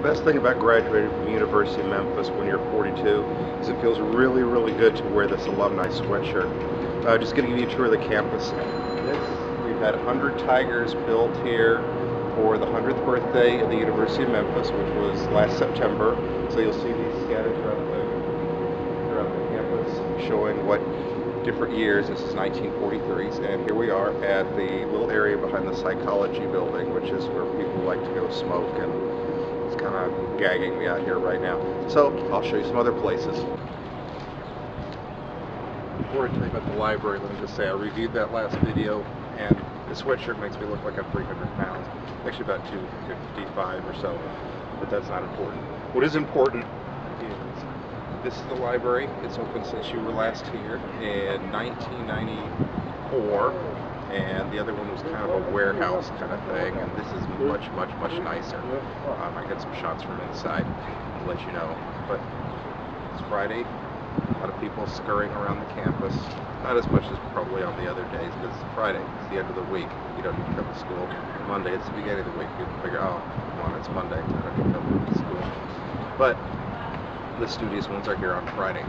best thing about graduating from the University of Memphis when you're 42 is it feels really, really good to wear this alumni sweatshirt. Just going to give you a tour of the campus. We've had 100 tigers built here for the 100th birthday of the University of Memphis, which was last September. So you'll see these scattered throughout the campus, showing what different years. This is 1943s, and here we are at the little area behind the psychology building, which is where people like to go smoke, and it's kind of gagging me out here right now. So I'll show you some other places. Before I tell you about the library, let me just say I reviewed that last video, and this sweatshirt makes me look like I'm 300 pounds. Actually about 255 or so, but that's not important. What is important is this is the library. It's open since you were last here in 1994, and the other one was kind of a warehouse kind of thing, and this is much, much, much nicer. I got some shots from inside to let you know, but it's Friday. A lot of people scurrying around the campus. Not as much as probably on the other days, but it's Friday. It's the end of the week. You don't need to come to school. Monday, it's the beginning of the week. People figure, oh, come on, it's Monday. I don't need to come to school. But the studious ones are here on Friday.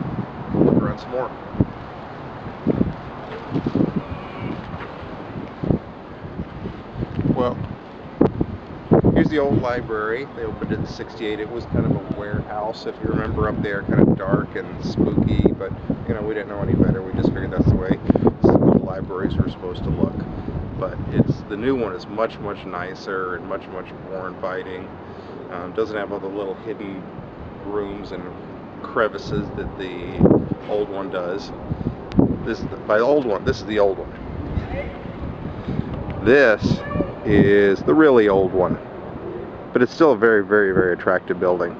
We'll look around some more. Well, here's the old library. They opened it in '68. It was kind of a warehouse, if you remember, up there, kind of dark and spooky, but you know, we didn't know any better. We just figured that's the way the libraries were supposed to look. But the new one is much, much nicer and much, much more inviting. Doesn't have all the little hidden rooms and crevices that the old one does. This is the old one. This is the really old one, but it's still a very, very, very attractive building.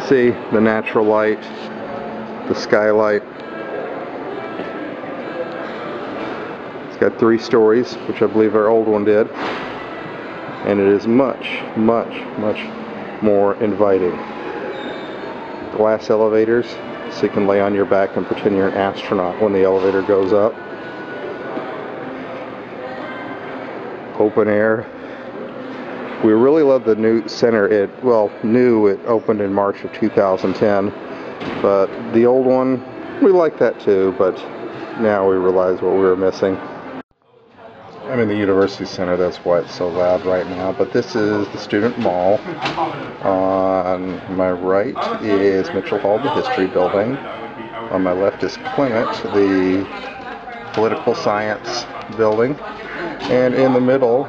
See the natural light, the skylight. It's got 3 stories, which I believe our old one did, and it is much, much, much more inviting. Glass elevators, so you can lay on your back and pretend you're an astronaut when the elevator goes up. Open air. We really love the new center. It opened in March of 2010, but the old one, we like that too, but now we realize what we were missing. I'm in the University Center, that's why it's so loud right now, but this is the Student Mall. On my right is Mitchell Hall, the History Building. On my left is Clement, the Political Science Building. And in the middle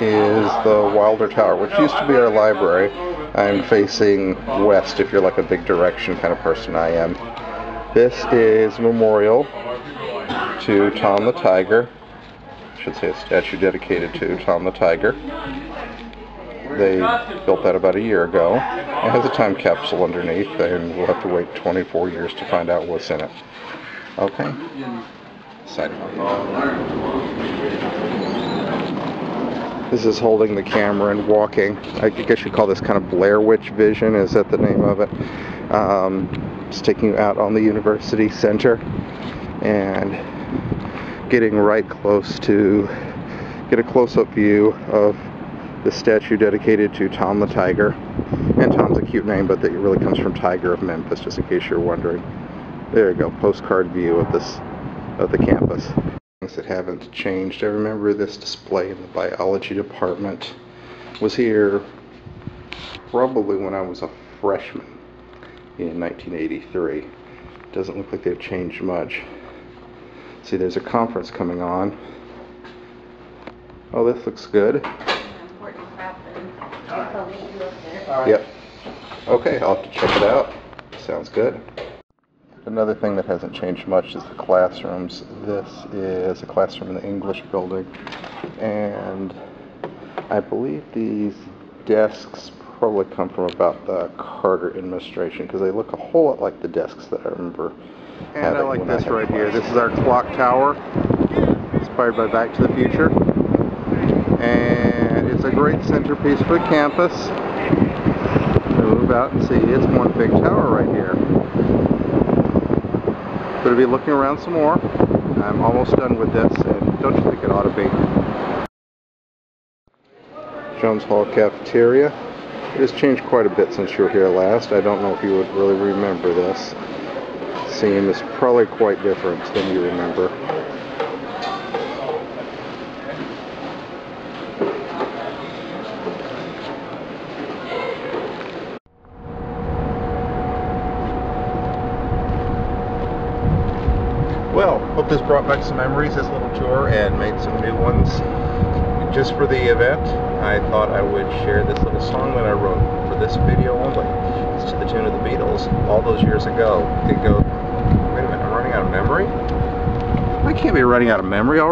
is the Wilder Tower, which used to be our library. I'm facing west if you're like a big direction kind of person. I am. This is a memorial to Tom the Tiger. I should say a statue dedicated to Tom the Tiger. They built that about a year ago. It has a time capsule underneath, and we'll have to wait 24 years to find out what's in it. Okay. Side This is holding the camera and walking. I guess you call this kind of Blair Witch vision. Is that the name of it? It's taking you out on the University Center and getting right close to get a close-up view of the statue dedicated to Tom the Tiger. And Tom's a cute name, but that really comes from Tiger of Memphis, just in case you're wondering. There you go, postcard view of the campus. Things that haven't changed. I remember this display in the biology department. Was here probably when I was a freshman in 1983. Doesn't look like they've changed much. See, there's a conference coming on. Oh, this looks good. Yep. Okay, I'll have to check it out. Sounds good. Another thing that hasn't changed much is the classrooms. This is a classroom in the English building, and I believe these desks probably come from about the Carter administration, because they look a whole lot like the desks that I remember. And I like this right here. This is our clock tower, inspired by Back to the Future, and it's a great centerpiece for the campus. Move out and see, it's one big tower right here. Going to be looking around some more. I'm almost done with this, and don't you think it ought to be? Jones Hall Cafeteria. It has changed quite a bit since you were here last. I don't know if you would really remember this. The scene is probably quite different than you remember. Well, hope this brought back some memories, this little tour, and made some new ones. Just for the event, I thought I would share this little song that I wrote for this video only. It's to the tune of the Beatles, all those years ago. It goes, wait a minute, I'm running out of memory? I can't be running out of memory already.